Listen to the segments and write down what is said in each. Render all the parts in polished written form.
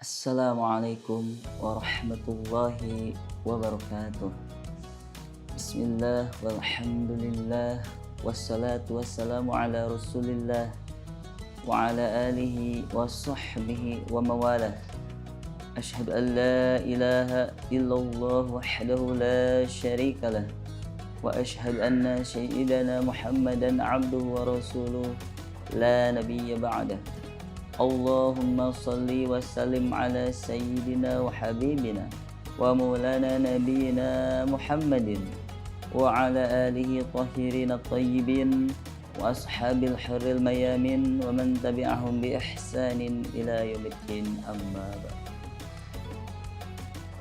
Assalamualaikum warahmatullahi wabarakatuh. Bismillah walhamdulillah wassalatu wassalamu ala rasulillah wa ala alihi wa sahbihi wa mawalah. Ashhadu an la ilaha illallah wahdahu la syarika lah wa ashhadu anna sayyidana Muhammadan abduhu wa rasuluh la nabiyya ba'dah. Allahumma salli wa sallim ala sayyidina wa habibina wa maulana nabiyina Muhammadin wa ala alihi tahirin at-tayyibin wa ashabil hurril mayamin wa man tabi'ahum bi ihsanin ila yaumiddin, amma ba'd.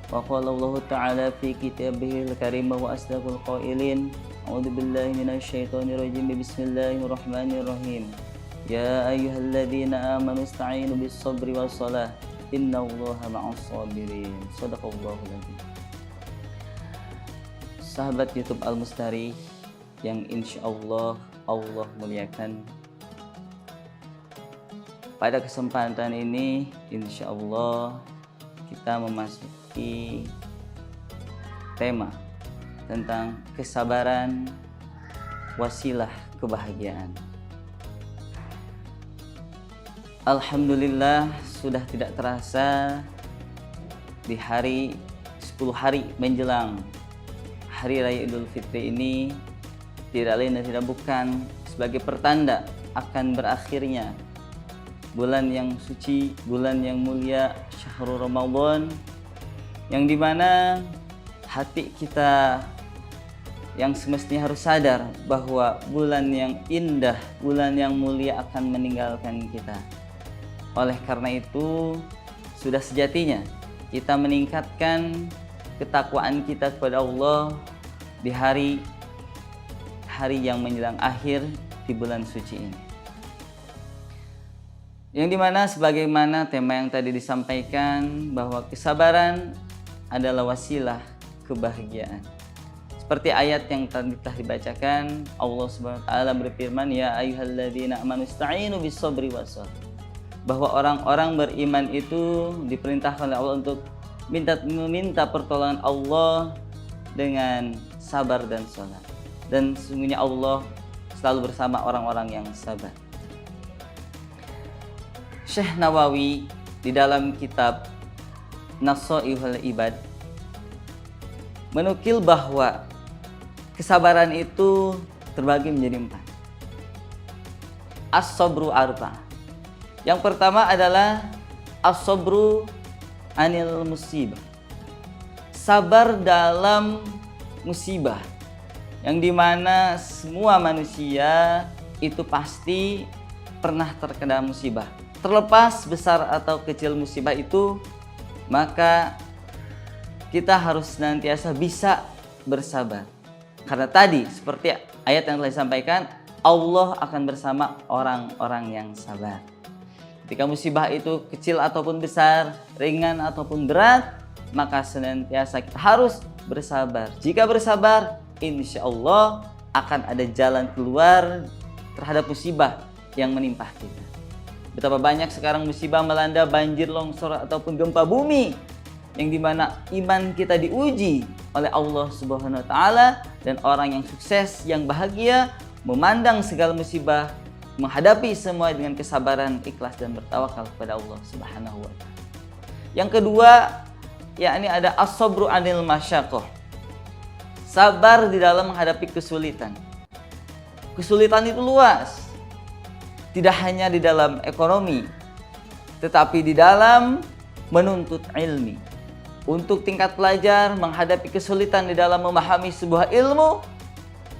Wa qala Allah ta'ala fi kitabihil karim wa asdaqul qailin, a'udzu billahi minasy syaithanir rajim, bismillahirrahmanirrahim. Ya ayyuhalladzina amanu ista'inu bis-sabri was-shalah innallaha ma'as sabirin. Shadaqallahul adzim. Sahabat YouTube Al-Mustari yang insyaallah Allah muliakan, pada kesempatan ini insyaallah kita memasuki tema tentang kesabaran wasilah kebahagiaan. Alhamdulillah, sudah tidak terasa di 10 hari menjelang Hari Raya Idul Fitri ini tidak lain dan tidak bukan sebagai pertanda akan berakhirnya bulan yang suci, bulan yang mulia, Syahrul Ramadan, yang dimana hati kita yang semestinya harus sadar bahwa bulan yang indah, bulan yang mulia akan meninggalkan kita. Oleh karena itu, sudah sejatinya kita meningkatkan ketakwaan kita kepada Allah di hari yang menjelang akhir di bulan suci ini. Yang dimana sebagaimana tema yang tadi disampaikan, bahwa kesabaran adalah wasilah kebahagiaan. Seperti ayat yang tadi telah dibacakan, Allah Subhanahu wa taala berfirman, ya ayyuhalladzina amanu ista'inu bis-sabri was-shalah. Bahwa orang-orang beriman itu diperintahkan oleh Allah untuk meminta pertolongan Allah dengan sabar dan sholat. Dan sesungguhnya Allah selalu bersama orang-orang yang sabar. Syekh Nawawi di dalam kitab Nasaihul Ibad menukil bahwa kesabaran itu terbagi menjadi 4. As-sabru arba'. Yang pertama adalah as-sabru anil musibah. Sabar dalam musibah. Yang dimana semua manusia itu pasti pernah terkena musibah. Terlepas besar atau kecil musibah itu, maka kita harus senantiasa bisa bersabar. Karena tadi seperti ayat yang telah disampaikan, Allah akan bersama orang-orang yang sabar. Ketika musibah itu kecil ataupun besar, ringan ataupun berat, maka senantiasa kita harus bersabar. Jika bersabar, insya Allah akan ada jalan keluar terhadap musibah yang menimpa kita. Betapa banyak sekarang musibah melanda, banjir, longsor ataupun gempa bumi, yang dimana iman kita diuji oleh Allah Subhanahu wa taala, dan orang yang sukses, yang bahagia, memandang segala musibah, menghadapi semua dengan kesabaran, ikhlas dan bertawakal kepada Allah Subhanahu wa taala. Yang kedua, yakni ada as-sabru 'anil masyaqqah. Sabar di dalam menghadapi kesulitan. Kesulitan itu luas. Tidak hanya di dalam ekonomi, tetapi di dalam menuntut ilmi. Untuk tingkat pelajar menghadapi kesulitan di dalam memahami sebuah ilmu,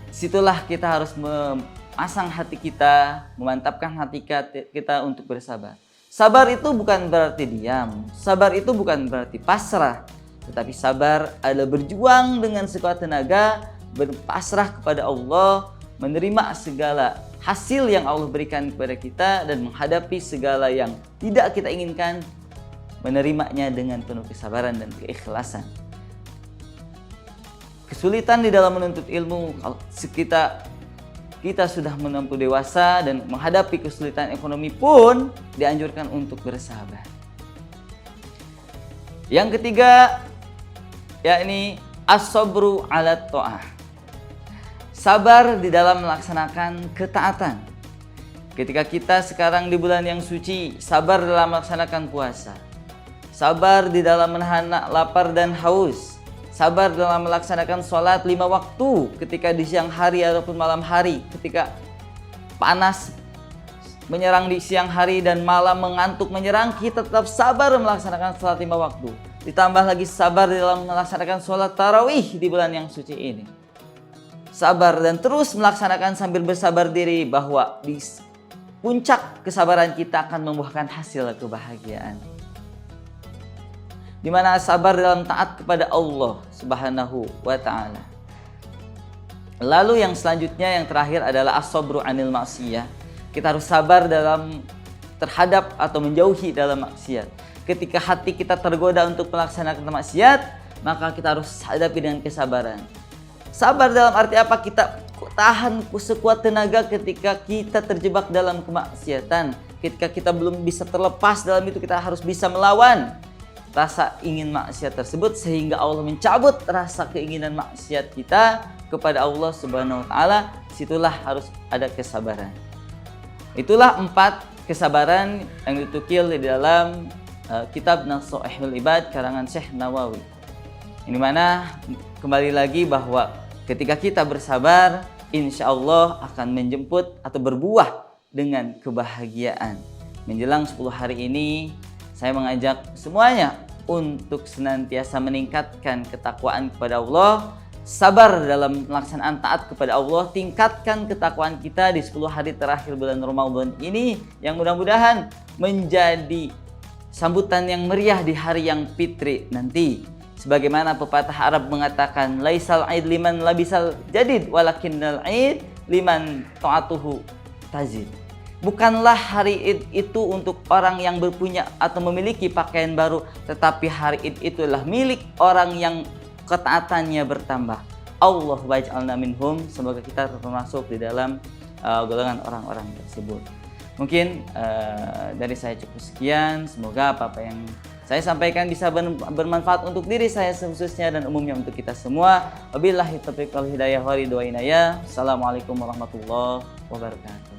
situlah kita harus memasang hati kita, memantapkan hati kita untuk bersabar. Sabar itu bukan berarti diam, sabar itu bukan berarti pasrah, tetapi sabar adalah berjuang dengan sekuat tenaga, berpasrah kepada Allah, menerima segala hasil yang Allah berikan kepada kita, dan menghadapi segala yang tidak kita inginkan, menerimanya dengan penuh kesabaran dan keikhlasan. Kesulitan di dalam menuntut ilmu, kalau kita sudah menempuh dewasa dan menghadapi kesulitan ekonomi pun dianjurkan untuk bersabar. Yang ketiga, yakni as-sabru 'ala ta'ah. Sabar di dalam melaksanakan ketaatan. Ketika kita sekarang di bulan yang suci, sabar dalam melaksanakan puasa. Sabar di dalam menahan lapar dan haus. Sabar dalam melaksanakan sholat 5 waktu ketika di siang hari ataupun malam hari. Ketika panas menyerang di siang hari dan malam mengantuk menyerang, kita tetap sabar melaksanakan sholat 5 waktu. Ditambah lagi sabar dalam melaksanakan sholat tarawih di bulan yang suci ini. Sabar dan terus melaksanakan sambil bersabar diri bahwa di puncak kesabaran kita akan membuahkan hasil kebahagiaan. Di mana sabar dalam taat kepada Allah Subhanahu wa ta'ala. Lalu yang selanjutnya, yang terakhir adalah as-sabru 'anil ma'siyah. Kita harus sabar dalam terhadap atau menjauhi dalam maksiat. Ketika hati kita tergoda untuk melaksanakan maksiat, maka kita harus hadapi dengan kesabaran. Sabar dalam arti apa? Kita tahan sekuat tenaga ketika kita terjebak dalam kemaksiatan. Ketika kita belum bisa terlepas dalam itu, kita harus bisa melawan rasa ingin maksiat tersebut sehingga Allah mencabut rasa keinginan maksiat kita kepada Allah Subhanahu wa ta'ala. Situlah harus ada kesabaran. Itulah 4 kesabaran yang ditukil di dalam kitab Nasaihul Ibad karangan Syekh Nawawi. Ini mana kembali lagi bahwa ketika kita bersabar, insya Allah akan menjemput atau berbuah dengan kebahagiaan. Menjelang 10 hari ini, saya mengajak semuanya untuk senantiasa meningkatkan ketakwaan kepada Allah, sabar dalam pelaksanaan taat kepada Allah, tingkatkan ketakwaan kita di 10 hari terakhir bulan Ramadan ini yang mudah-mudahan menjadi sambutan yang meriah di hari yang fitri nanti. Sebagaimana pepatah Arab mengatakan, laisal aid liman labisal jadid walakinnal aid liman ta'atuhu tazid. Bukanlah hari Id itu untuk orang yang berpunya atau memiliki pakaian baru, tetapi hari Id itulah milik orang yang ketaatannya bertambah. Allah waj'alna minhum, semoga kita termasuk di dalam golongan orang-orang tersebut. Mungkin dari saya cukup sekian. Semoga apa yang saya sampaikan bisa bermanfaat untuk diri saya khususnya dan umumnya untuk kita semua. Wabillahi taufiq wal hidayah wa ridha wa inayah. Assalamualaikum warahmatullahi wabarakatuh.